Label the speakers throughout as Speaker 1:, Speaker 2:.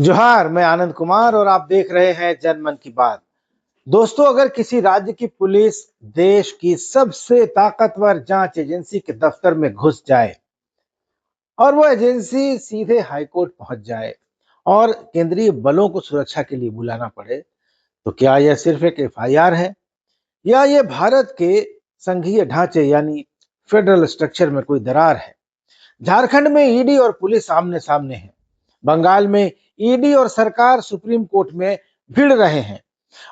Speaker 1: जोहार, मैं आनंद कुमार और आप देख रहे हैं जन मन की बात। दोस्तों, अगर किसी राज्य की पुलिस देश की सबसे ताकतवर जांच एजेंसी के दफ्तर में घुस जाए और वो एजेंसी सीधे हाईकोर्ट पहुंच जाए और केंद्रीय बलों को सुरक्षा के लिए बुलाना पड़े, तो क्या यह सिर्फ एक एफआईआर है या ये भारत के संघीय ढांचे यानी फेडरल स्ट्रक्चर में कोई दरार है? झारखंड में ईडी और पुलिस आमने सामने है। बंगाल में ईडी और सरकार सुप्रीम कोर्ट में भिड़ रहे हैं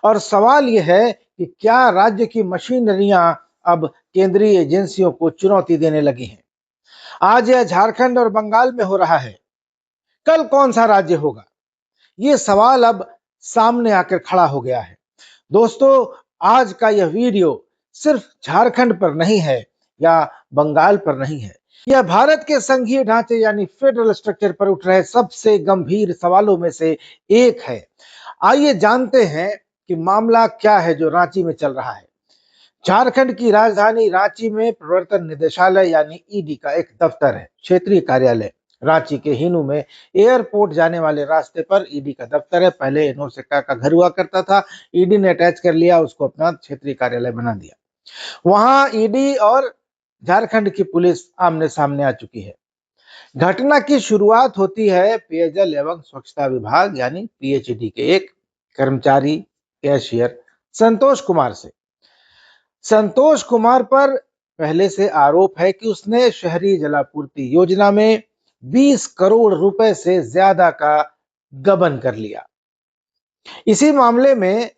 Speaker 1: और सवाल यह है कि क्या राज्य की मशीनरियां अब केंद्रीय एजेंसियों को चुनौती देने लगी हैं? आज यह झारखंड और बंगाल में हो रहा है, कल कौन सा राज्य होगा? ये सवाल अब सामने आकर खड़ा हो गया है। दोस्तों, आज का यह वीडियो सिर्फ झारखंड पर नहीं है या बंगाल पर नहीं है, यह भारत के संघीय ढांचे यानी फेडरल स्ट्रक्चर पर उठ रहे सबसे गंभीर सवालों में से एक है। आइए जानते हैं कि मामला क्या है जो रांची में चल रहा है। झारखंड की राजधानी रांची में प्रवर्तन निदेशालय यानी ईडी का एक दफ्तर है, क्षेत्रीय कार्यालय। रांची के हिनू में एयरपोर्ट जाने वाले रास्ते पर ईडी का दफ्तर है। पहले एनोस एक्का का घर हुआ करता था, ईडी ने अटैच कर लिया, उसको अपना क्षेत्रीय कार्यालय बना दिया। वहां ईडी और झारखंड की पुलिस आमने सामने आ चुकी है। घटना की शुरुआत होती है पेयजल एवं स्वच्छता विभाग यानी पीएचईडी के एक कर्मचारी कैशियर संतोष कुमार से। संतोष कुमार पर पहले से आरोप है कि उसने शहरी जलापूर्ति योजना में 20 करोड़ रुपए से ज्यादा का गबन कर लिया। इसी मामले में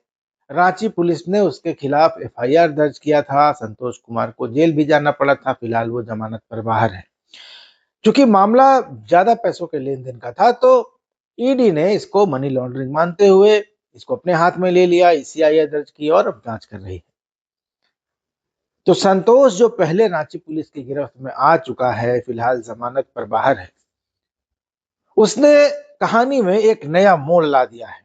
Speaker 1: रांची पुलिस ने उसके खिलाफ एफआईआर दर्ज किया था। संतोष कुमार को जेल भी जाना पड़ा था, फिलहाल वो जमानत पर बाहर है। क्योंकि मामला ज्यादा पैसों के लेन देन का था, तो ईडी ने इसको मनी लॉन्ड्रिंग मानते हुए इसको अपने हाथ में ले लिया, ईसीआईआर दर्ज की और अब जांच कर रही है। तो संतोष जो पहले रांची पुलिस की गिरफ्त में आ चुका है, फिलहाल जमानत पर बाहर है, उसने कहानी में एक नया मोड़ ला दिया है।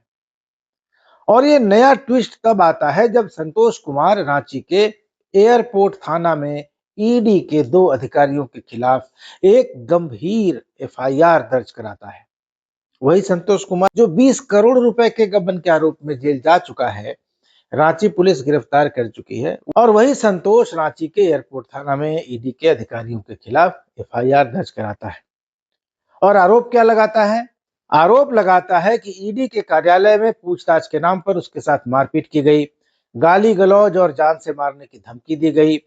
Speaker 1: और ये नया ट्विस्ट तब आता है जब संतोष कुमार रांची के एयरपोर्ट थाना में ईडी के 2 अधिकारियों के खिलाफ एक गंभीर एफआईआर दर्ज कराता है। वही संतोष कुमार जो 20 करोड़ रुपए के गबन के आरोप में जेल जा चुका है, रांची पुलिस गिरफ्तार कर चुकी है। और वही संतोष रांची के एयरपोर्ट थाना में ईडी के अधिकारियों के खिलाफ एफआईआर दर्ज कराता है। और आरोप क्या लगाता है? आरोप लगाता है कि ईडी के कार्यालय में पूछताछ के नाम पर उसके साथ मारपीट की गई, गाली गलौज और जान से मारने की धमकी दी गई,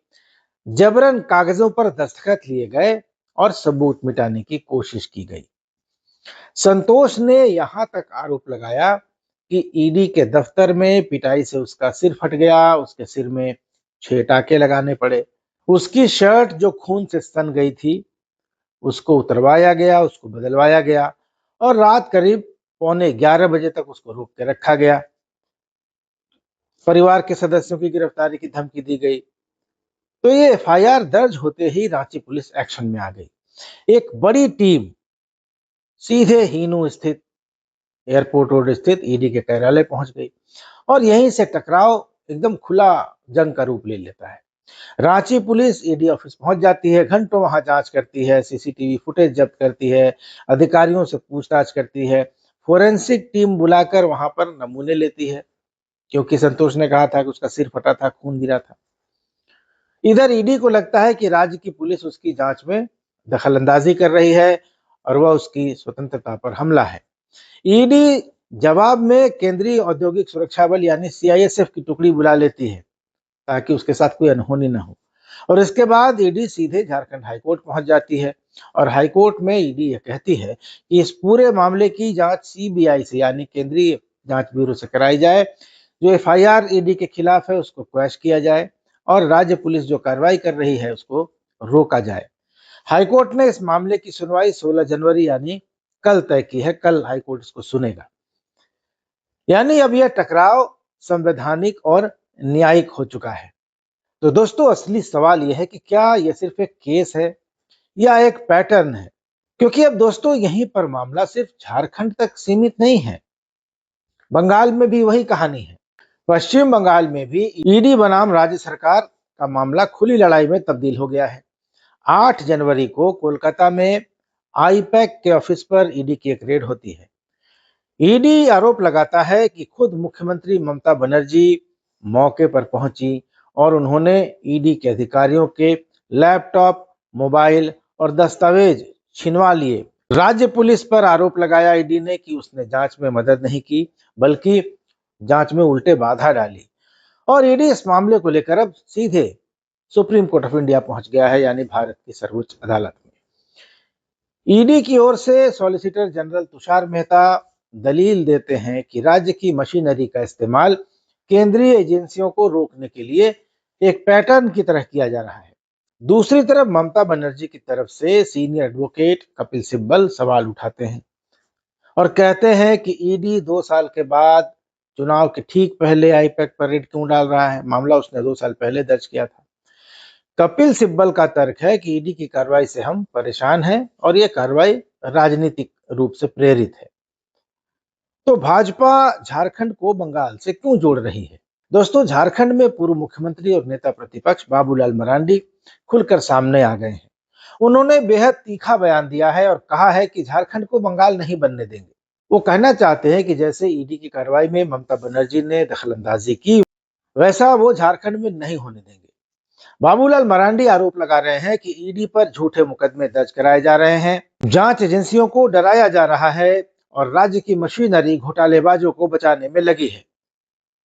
Speaker 1: जबरन कागजों पर दस्तखत लिए गए और सबूत मिटाने की कोशिश की गई। संतोष ने यहां तक आरोप लगाया कि ईडी के दफ्तर में पिटाई से उसका सिर फट गया, उसके सिर में 6 टाके लगाने पड़े, उसकी शर्ट जो खून से सन गई थी उसको उतरवाया गया, उसको बदलवाया गया और रात करीब 11:15 बजे तक उसको रोक के रखा गया। परिवार के सदस्यों की गिरफ्तारी की धमकी दी गई। तो ये एफआईआर दर्ज होते ही रांची पुलिस एक्शन में आ गई। एक बड़ी टीम सीधे हीनू स्थित एयरपोर्ट रोड स्थित ईडी के कार्यालय पहुंच गई और यहीं से टकराव एकदम खुला जंग का रूप ले लेता है। रांची पुलिस ईडी ऑफिस पहुंच जाती है, घंटों वहां जांच करती है, सीसीटीवी फुटेज जब्त करती है, अधिकारियों से पूछताछ करती है, फोरेंसिक टीम बुलाकर वहां पर नमूने लेती है, क्योंकि संतोष ने कहा था कि उसका सिर फटा था, खून गिरा था। इधर ईडी को लगता है कि राज्य की पुलिस उसकी जांच में दखलंदाजी कर रही है और वह उसकी स्वतंत्रता पर हमला है। ईडी जवाब में केंद्रीय औद्योगिक सुरक्षा बल यानी सीआईएसएफ की टुकड़ी बुला लेती है ताकि उसके साथ कोई अनहोनी न हो। और इसके बाद ईडी सीधे झारखंड हाईकोर्ट पहुंच जाती है और हाईकोर्ट में ईडी यह कहती है कि इस पूरे मामले की जांच सीबीआई से यानी केंद्रीय जांच ब्यूरो से कराई जाए, जो एफआईआर ईडी के खिलाफ है उसको क्वैश किया जाए और राज्य पुलिस जो कार्रवाई कर रही है उसको रोका जाए। हाईकोर्ट ने इस मामले की सुनवाई 16 जनवरी यानी कल तय की है। कल हाईकोर्ट इसको सुनेगा। यानी अब यह टकराव संवैधानिक और न्यायिक हो चुका है। तो दोस्तों, असली सवाल यह है कि क्या यह सिर्फ एक केस है या एक पैटर्न है? क्योंकि अब दोस्तों यहीं पर मामला सिर्फ झारखंड तक सीमित नहीं है, बंगाल में भी वही कहानी है। पश्चिम बंगाल में भी ईडी बनाम राज्य सरकार का मामला खुली लड़ाई में तब्दील हो गया है। 8 जनवरी को कोलकाता में आईपैक के ऑफिस पर ईडी की एक रेड होती है। ईडी आरोप लगाता है कि खुद मुख्यमंत्री ममता बनर्जी मौके पर पहुंची और उन्होंने ईडी के अधिकारियों के लैपटॉप, मोबाइल और दस्तावेज छिनवा लिए। राज्य पुलिस पर आरोप लगाया ईडी ने कि उसने जांच में मदद नहीं की, बल्कि जांच में उल्टे बाधा डाली। और ईडी इस मामले को लेकर अब सीधे सुप्रीम कोर्ट ऑफ इंडिया पहुंच गया है, यानी भारत की सर्वोच्च अदालत में। ईडी की ओर से सॉलिसिटर जनरल तुषार मेहता दलील देते हैं कि राज्य की मशीनरी का इस्तेमाल केंद्रीय एजेंसियों को रोकने के लिए एक पैटर्न की तरह किया जा रहा है। दूसरी तरफ ममता बनर्जी की तरफ से सीनियर एडवोकेट कपिल सिब्बल सवाल उठाते हैं और कहते हैं कि ईडी 2 साल के बाद चुनाव के ठीक पहले आईपैक पर रेड क्यों डाल रहा है। मामला उसने 2 साल पहले दर्ज किया था। कपिल सिब्बल का तर्क है कि ईडी की कार्रवाई से हम परेशान हैं और यह कार्रवाई राजनीतिक रूप से प्रेरित है। तो भाजपा झारखंड को बंगाल से क्यों जोड़ रही है? दोस्तों, झारखंड में पूर्व मुख्यमंत्री और नेता प्रतिपक्ष बाबूलाल मरांडी खुलकर सामने आ गए हैं। उन्होंने बेहद तीखा बयान दिया है और कहा है कि झारखंड को बंगाल नहीं बनने देंगे। वो कहना चाहते हैं कि जैसे ईडी की कार्रवाई में ममता बनर्जी ने दखलंदाजी की, वैसा वो झारखंड में नहीं होने देंगे। बाबूलाल मरांडी आरोप लगा रहे हैं कि ईडी पर झूठे मुकदमे दर्ज कराए जा रहे हैं, जांच एजेंसियों को डराया जा रहा है और राज्य की मशीनरी घोटालेबाजों को बचाने में लगी है।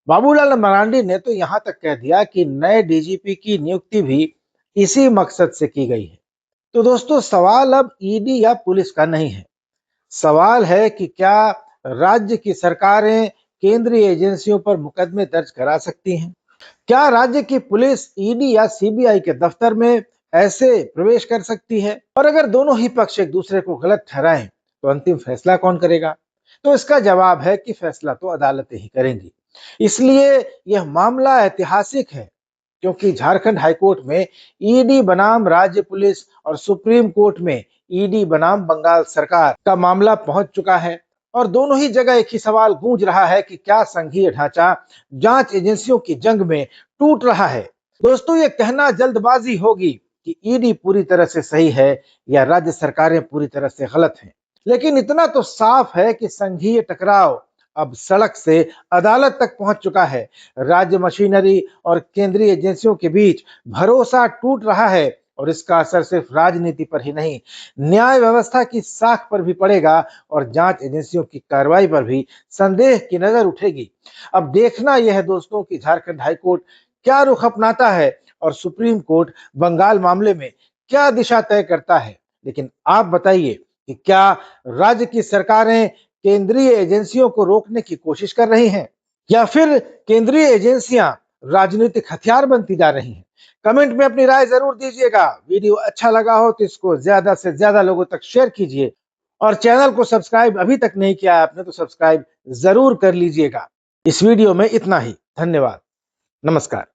Speaker 1: बाबूलाल मरांडी ने तो यहां तक कह दिया कि नए डीजीपी की नियुक्ति भी इसी मकसद से की गई है। तो दोस्तों, सवाल अब ईडी या पुलिस का नहीं है। सवाल है कि क्या राज्य की सरकारें केंद्रीय एजेंसियों पर मुकदमे दर्ज करा सकती हैं? क्या राज्य की पुलिस ईडी या सीबीआई के दफ्तर में ऐसे प्रवेश कर सकती है? और अगर दोनों ही पक्ष एक दूसरे को गलत ठहराएं, तो अंतिम फैसला कौन करेगा? तो इसका जवाब है कि फैसला तो अदालतें ही करेंगी। इसलिए यह मामला ऐतिहासिक है, क्योंकि झारखंड हाईकोर्ट में ईडी बनाम राज्य पुलिस और सुप्रीम कोर्ट में ईडी बनाम बंगाल सरकार का मामला पहुंच चुका है। और दोनों ही जगह एक ही सवाल गूंज रहा है कि क्या संघीय ढांचा जांच एजेंसियों की जंग में टूट रहा है? दोस्तों, ये कहना जल्दबाजी होगी कि ईडी पूरी तरह से सही है या राज्य सरकारें पूरी तरह से गलत हैं। लेकिन इतना तो साफ है कि संघीय टकराव अब सड़क से अदालत तक पहुंच चुका है। राज्य मशीनरी और केंद्रीय एजेंसियों के बीच भरोसा टूट रहा है और इसका असर सिर्फ राजनीति पर ही नहीं, न्याय व्यवस्था की साख पर भी पड़ेगा और जांच एजेंसियों की कार्रवाई पर भी संदेह की नजर उठेगी। अब देखना यह है दोस्तों कि झारखंड हाईकोर्ट क्या रुख अपनाता है और सुप्रीम कोर्ट बंगाल मामले में क्या दिशा तय करता है। लेकिन आप बताइए कि क्या राज्य की सरकारें केंद्रीय एजेंसियों को रोकने की कोशिश कर रही हैं या फिर केंद्रीय एजेंसियां राजनीतिक हथियार बनती जा रही हैं? कमेंट में अपनी राय जरूर दीजिएगा। वीडियो अच्छा लगा हो तो इसको ज्यादा से ज्यादा लोगों तक शेयर कीजिए और चैनल को सब्सक्राइब अभी तक नहीं किया है आपने तो सब्सक्राइब जरूर कर लीजिएगा। इस वीडियो में इतना ही। धन्यवाद। नमस्कार।